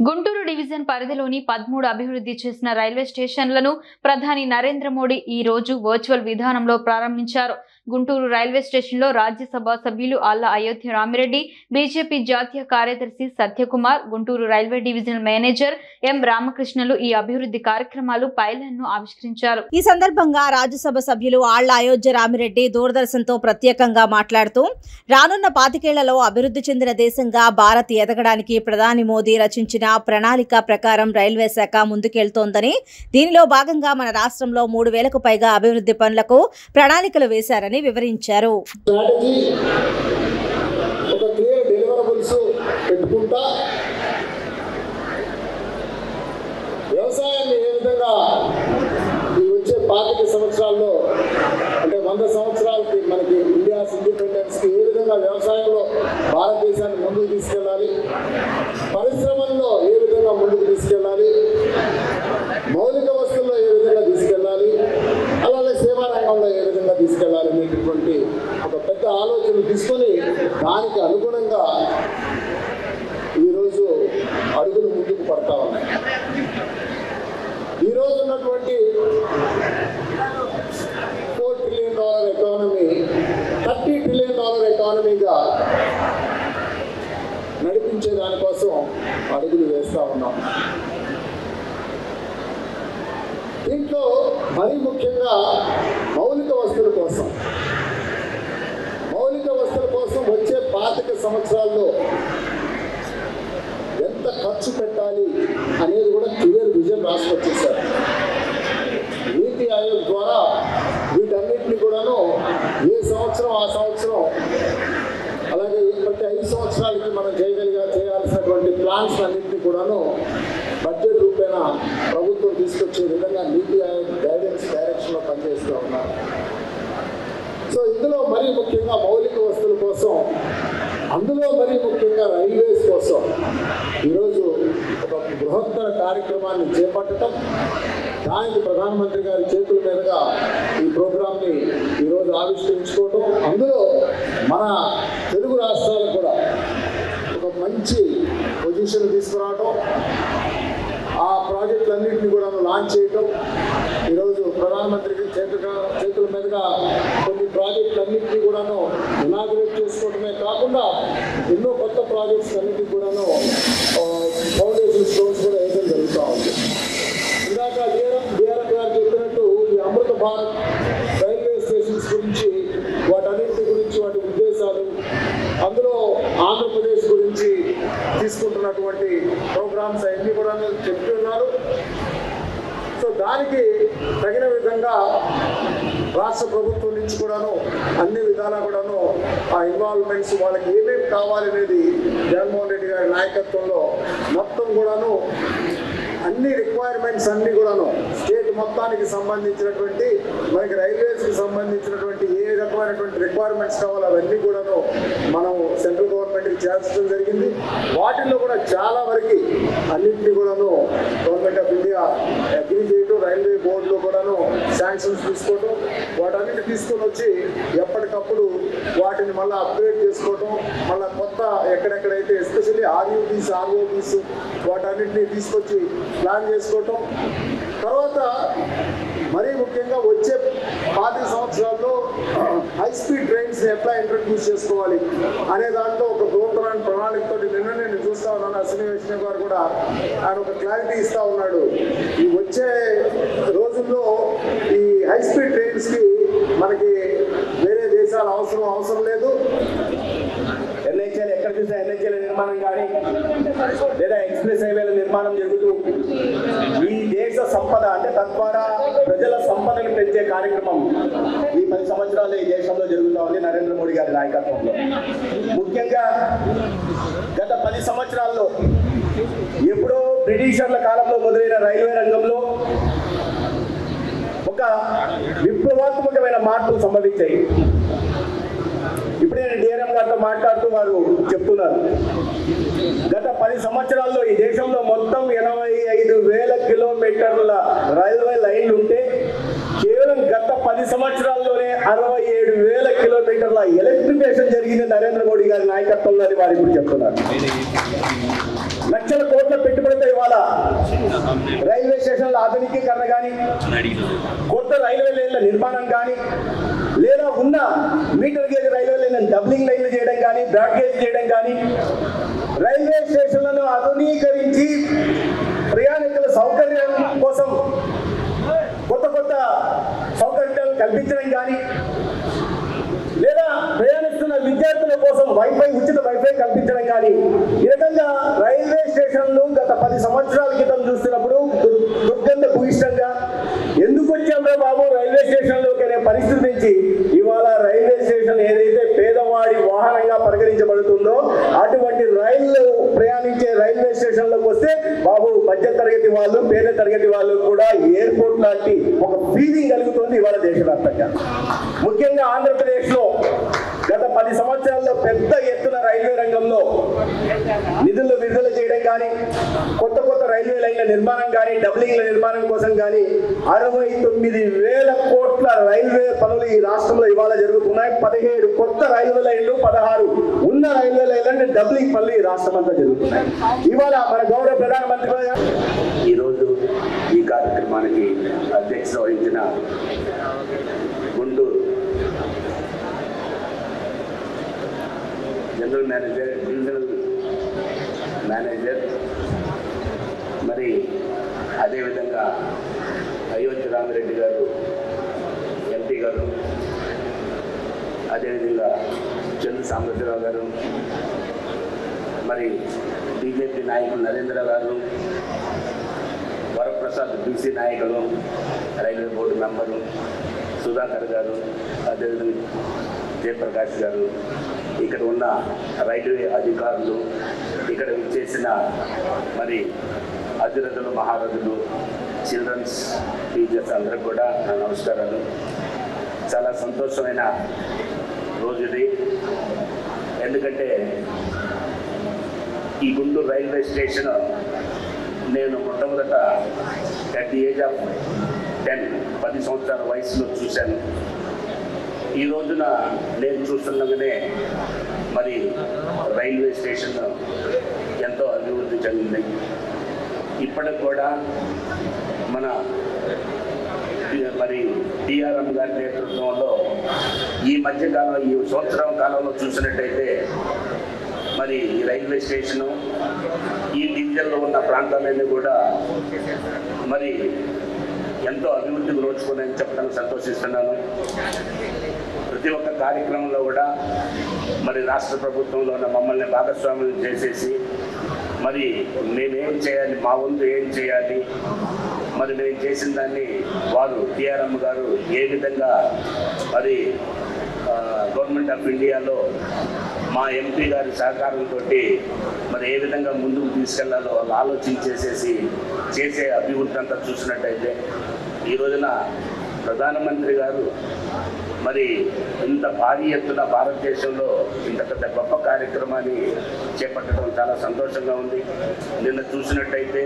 Guntur division పరిధిలోని 13 అభివృద్ధి చేసిన రైల్వే స్టేషన్లను ప్రధాని నరేంద్ర మోడీ ఈ రోజు వర్చువల్ విధానంలో ప్రారంభించారు. గుంటూరు రైల్వే స్టేషన్లో రాజ్యసభ సభ్యులు ఆళ్ల అయోధ్య రామిరెడ్డి, బీజేపీ జాతీయ కార్యదర్శి Satyakumar, Guntur railway divisional manager M రామకృష్ణలు ఈ అభివృద్ధి కార్యక్రమాలు పైలన్ను ఆవిష్కరించారు. ఈ సందర్భంగా రాజ్యసభ సభ్యులు ఆళ్ల అయోధ్య రామిరెడ్డి దూరదర్శన్తో ప్రత్యేకంగా మాట్లాడుతూ రానున్న 25 ఏళ్లలో అభివృద్ధి చెందిన దేశంగా భారత్ ఎదగడానికి ప్రధాని మోదీ రచించిన ప్రణాళిక ప్రకారం రైల్వే శాఖ ముందుకెళ్తోందని, దీనిలో భాగంగా మన రాష్ట్రంలో 3000కు పైగా అభివృద్ధి పనులకు ప్రణాళికలు వేశారని వివరించారు. వ్యవసాయాన్ని ఏ విధంగా ఈ వచ్చే 25 సంవత్సరాల్లో అంటే 100 సంవత్సరాలకి మనకి ఇండియా ఇండిపెండెన్స్కి ఏ విధంగా వ్యవసాయంలో భారతదేశాన్ని ముందుకు తీసుకెళ్ళాలి, పరిశ్రమల్లో ఏ విధంగా ముందుకు తీసుకెళ్ళాలి, మౌలిక వస్తువుల్లో ఏ విధంగా తీసుకెళ్ళాలి, అలాగే సేవా రంగంలో ఏ విధంగా తీసుకెళ్ళాలి అనేటటువంటి ఒక పెద్ద ఆలోచన తీసుకొని దానికి అనుగుణంగా ఈరోజు అడుగులు ముందుకు పడతా ఉన్నాయి. ఈరోజు ఉన్నటువంటి $4 ట్రిలియన్ ఎకానమీ $30 ట్రిలియన్ ఎకానమీగా నడిపించే దానికోసం అడుగులు వేస్తూ ఉన్నాం. దీంట్లో మరీ ముఖ్యంగా మౌలిక వస్తువుల కోసం వచ్చే 25 సంవత్సరాల్లో ఎంత ఖర్చు పెట్టాలి అనేది కూడా క్లియర్ విజన్ రాసుకొచ్చేసారు. నీతి ఆయోగ్ ద్వారా వీటన్నిటిని కూడాను ఏ సంవత్సరం ఆ సంవత్సరం, అలాగే ప్రతి 5 సంవత్సరాలకి మనం చేయాల్సినటువంటి ప్లాన్స్ అన్నింటినీ కూడాను బడ్జెట్ రూపేణ ప్రభుత్వం తీసుకొచ్చే విధంగా నీతి ఆయోగ్ గైడెన్స్ డైరెక్షన్లో పనిచేస్తూ ఉన్నారు. సో ఇందులో మరీ ముఖ్యంగా మౌలిక వస్తువుల కోసం, అందులో మరీ ముఖ్యంగా రైల్వేస్ కోసం ఈరోజు ఒక బృహత్తర కార్యక్రమాన్ని చేపట్టడం, దానికి ప్రధానమంత్రి గారి చేతుల మీదుగా ఈ ప్రోగ్రామ్ని ఈరోజు ఆవిష్కరించుకోవటం, అందులో మన తెలుగు రాష్ట్రాలకు కూడా ఒక మంచి పొజిషన్ తీసుకురావటం, ఆ ప్రాజెక్టులన్నింటినీ కూడా లాంచ్ చేయటం, ఈరోజు ప్రధానమంత్రి చేతుల మీదుగా కొన్ని ప్రాజెక్టులన్నింటినీ కూడాను ఇనాగ్రేట్ చేసుకోవడమే కాకుండా ఎన్నో కొత్త ప్రాజెక్ట్స్ అన్నింటినీ కూడాను ఫౌండేషన్ స్టోన్స్ కూడా వేయడం జరుగుతూ ఉంది. ఇందాక డిఆర్ఎం గారు చెప్పినట్టు ఈ అమృత భారత్ రైల్వే స్టేషన్స్ గురించి, వాటన్నింటి గురించి, వాటి ఉద్దేశాలు, అందులో ఆంధ్రప్రదేశ్ గురించి తీసుకుంటున్నటువంటి ప్రోగ్రామ్స్ అవన్నీ కూడా చెప్తూ ఉన్నారు. సో దానికి తగిన విధంగా రాష్ట్ర ప్రభుత్వం నుంచి కూడాను అన్ని విధాలా కూడాను ఆ ఇన్వాల్వ్మెంట్స్ వాళ్ళకి ఏమేమి కావాలనేది జగన్మోహన్ రెడ్డి గారి నాయకత్వంలో మొత్తం కూడాను అన్ని రిక్వైర్మెంట్స్ అన్నీ కూడాను స్టేట్ మొత్తానికి సంబంధించినటువంటి, మనకి రైల్వేస్కి సంబంధించినటువంటి ఏ రకమైనటువంటి రిక్వైర్మెంట్స్ కావాలో అవన్నీ కూడాను మనం సెంట్రల్ గవర్నమెంట్కి చేర్చడం జరిగింది. వాటిల్లో కూడా చాలా వరకు అన్నింటినీ కూడాను గవర్నమెంట్ ఆఫ్ ఇండియా అగ్రీ చేయటం, రైల్వే బోర్డులో కూడాను శాంక్షన్స్ తీసుకోవటం, వాటన్నిటి తీసుకొని వచ్చి ఎప్పటికప్పుడు వాటిని మళ్ళీ అప్గ్రేడ్ చేసుకోవటం, మళ్ళీ కొత్త ఎక్కడెక్కడైతే ఎస్పెషల్లీ ఆర్ఓబీస్ వాటన్నిటిని తీసుకొచ్చి ప్లాన్ చేసుకోవటం, తర్వాత మరీ ముఖ్యంగా వచ్చే 25 సంవత్సరాల్లో హై స్పీడ్ ట్రైన్స్ని ఎట్లా ఇంట్రడ్యూస్ చేసుకోవాలి అనే దాంట్లో ఒక బృహత్తరమైన ప్రణాళికతో నిన్న నేను చూస్తూ ఉన్నాను. అశ్విని వైష్ణవ్ గారు కూడా ఆయన ఒక క్లారిటీ ఇస్తూ ఉన్నాడు. ఈ వచ్చే రోజుల్లో ఈ హై స్పీడ్ ట్రైన్స్కి మనకి వేరే దేశాల అవసరం లేదు. ఎన్హెచ్ఎల్ ఎక్కడ చూసా ఎన్హెచ్ఎల్ నిర్మాణం కానీ లేదా ఎక్స్ప్రెస్ హైవేల నిర్మాణం జరుగుతూ ఈ దేశ సంపద అంటే తద్వారా ప్రజల సంపదను పెంచే కార్యక్రమం ఈ 10 సంవత్సరాలు ఈ దేశంలో జరుగుతూ ఉంది నరేంద్ర మోడీ గారి నాయకత్వంలో. ముఖ్యంగా గత 10 సంవత్సరాల్లో ఎప్పుడో బ్రిటిషర్ల కాలంలో మొదలైన రైల్వే రంగంలో ఒక విప్లవాత్మకమైన మార్పులు సంభవించాయి. ఇప్పుడే నేను డిఆర్ఎం గారితో మాట్లాడుతూ వారు చెప్తున్నారు, గత 10 సంవత్సరాల్లో ఈ దేశంలో మొత్తం 85,000 కిలోమీటర్ల రైల్వే లైన్లు ఉంటే కేవలం గత 10 సంవత్సరాల్లోనే 67,000 కిలోమీటర్ల ఎలక్ట్రిఫికేషన్ జరిగింది నరేంద్ర మోడీ గారి నాయకత్వంలో అని వారు ఇప్పుడు చెప్తున్నారు. లక్షల కోట్ల పెట్టుబడి రైల్వే స్టేషన్ల ఆధునికీకరణ కానీ, కొత్త రైల్వే లైన్ల నిర్మాణం కానీ, లేదా ఉన్న metre gauge railway line doubling లైన్లు చేయడం కానీ, బ్రాడ్ గేజ్ చేయడం కానీ, రైల్వే స్టేషన్లను ఆధునీకరించి ప్రయాణికుల సౌకర్యం కోసం కొత్త కొత్త సౌకర్యాలు కల్పించడం కానీ, లేదా ప్రయాణిస్తున్న విద్యార్థుల కోసం ఉచిత వైఫై కల్పించడం కానీ, ఈ రకంగా రైల్వే స్టేషన్లు గత 10 సంవత్సరాల క్రితం చూస్తున్నప్పుడు దుర్గంధ భూయిష్టంగా ఎందుకు వచ్చాంరా బాబు రైల్వే స్టేషన్లోకి అనే పరిస్థితి నుంచి ఇవాళ రైల్వే స్టేషన్ ఏదైతే పేదవాడి వాహనంగా పరిగణించబడుతుందో అటువంటి రైళ్లు ప్రయాణించే రైల్వే స్టేషన్లకు వస్తే బాబు మధ్య తరగతి వాళ్ళు, పేద తరగతి వాళ్ళు కూడా ఎయిర్పోర్ట్ లాంటి ఒక ఫీలింగ్ కలుగుతుంది ఇవాళ దేశవ్యాప్తంగా. ముఖ్యంగా ఆంధ్రప్రదేశ్లో గత 10 సంవత్సరాల్లో పెద్ద ఎత్తున రైల్వే రంగంలో నిధులు విడుదల చేయడం కానీ, కొత్త కొత్త రైల్వే లైన్ల నిర్మాణం కానీ, డబ్లింగ్ల నిర్మాణం కోసం కానీ 69,000 కోట్ల రైల్వే పనులు ఈ రాష్ట్రంలో ఇవాళ జరుగుతున్నాయి. 17 కొత్త రైల్వే లైన్లు, 16 ఉన్న రైల్వే లైన్లు డబ్లింగ్ పనులు ఈ రాష్ట్రం అంతా జరుగుతున్నాయి. ఇవాళ మన గౌరవ ప్రధానమంత్రి ఈరోజు ఈ కార్యక్రమానికి అధ్యక్షత వహించిన Guntur general manager, divisional manager, మరి అదేవిధంగా అయోధ్య రామిరెడ్డి గారు ఎంపీ గారు, అదేవిధంగా చంద్ర సాంబశివరావు గారు, మరి బీజేపీ నాయకులు నరేంద్ర గారు, వరప్రసాద్ బీసీ నాయకులు, రైల్వే బోర్డు మెంబరు సుధాకర్ గారు, అదేవిధంగా జయప్రకాష్ గారు, ఇక్కడ ఉన్న రైల్వే అధికారులు, ఇక్కడ విచ్చేసిన మరి అధిరథులు, మహారథులు, చిల్డ్రన్స్ టీచర్స్ అందరికి కూడా నా నమస్కారాలు. చాలా సంతోషమైన రోజు ఇది. ఎందుకంటే ఈ గుంటూరు రైల్వే స్టేషన్ నేను మొట్టమొదట అట్ ది ఏజ్ ఆఫ్ 10 సంవత్సరాల వయసులో చూశాను. ఈ రోజున నేను చూస్తుండగానే మరి రైల్వే స్టేషన్ ఎంతో అభివృద్ధి చెందింది. ఇప్పటికి కూడా మన మరి టీఆర్ఎం గారి నేతృత్వంలో ఈ మధ్యకాలం, ఈ సంవత్సరం కాలంలో చూసినట్టయితే మరి ఈ రైల్వే స్టేషను ఈ డివిజన్లో ఉన్న ప్రాంతాలన్నీ కూడా మరి ఎంతో అభివృద్ధికి నోచుకుని చెప్పడానికి సంతోషిస్తున్నాను. ప్రతి ఒక్క కార్యక్రమంలో కూడా మరి రాష్ట్ర ప్రభుత్వంలో ఉన్న మమ్మల్ని భాగస్వాములు చేసేసి మరి మేమేం చేయాలి, మా వంతు ఏం చేయాలి, మరి మేము చేసిన దాన్ని వారు టీఆర్ఎం గారు ఏ విధంగా మరి గవర్నమెంట్ ఆఫ్ ఇండియాలో మా ఎంపీ గారి సహకారంతో మరి ఏ విధంగా ముందుకు తీసుకెళ్లాలో వాళ్ళు ఆలోచించేసేసి చేసే అభివృద్ధి అంతా చూసినట్టయితే ఈ రోజున ప్రధానమంత్రి గారు మరి ఇంత భారీ ఎత్తున భారతదేశంలో ఇంత పెద్ద గొప్ప కార్యక్రమాన్ని చేపట్టడం చాలా సంతోషంగా ఉంది. నిన్న చూసినట్టయితే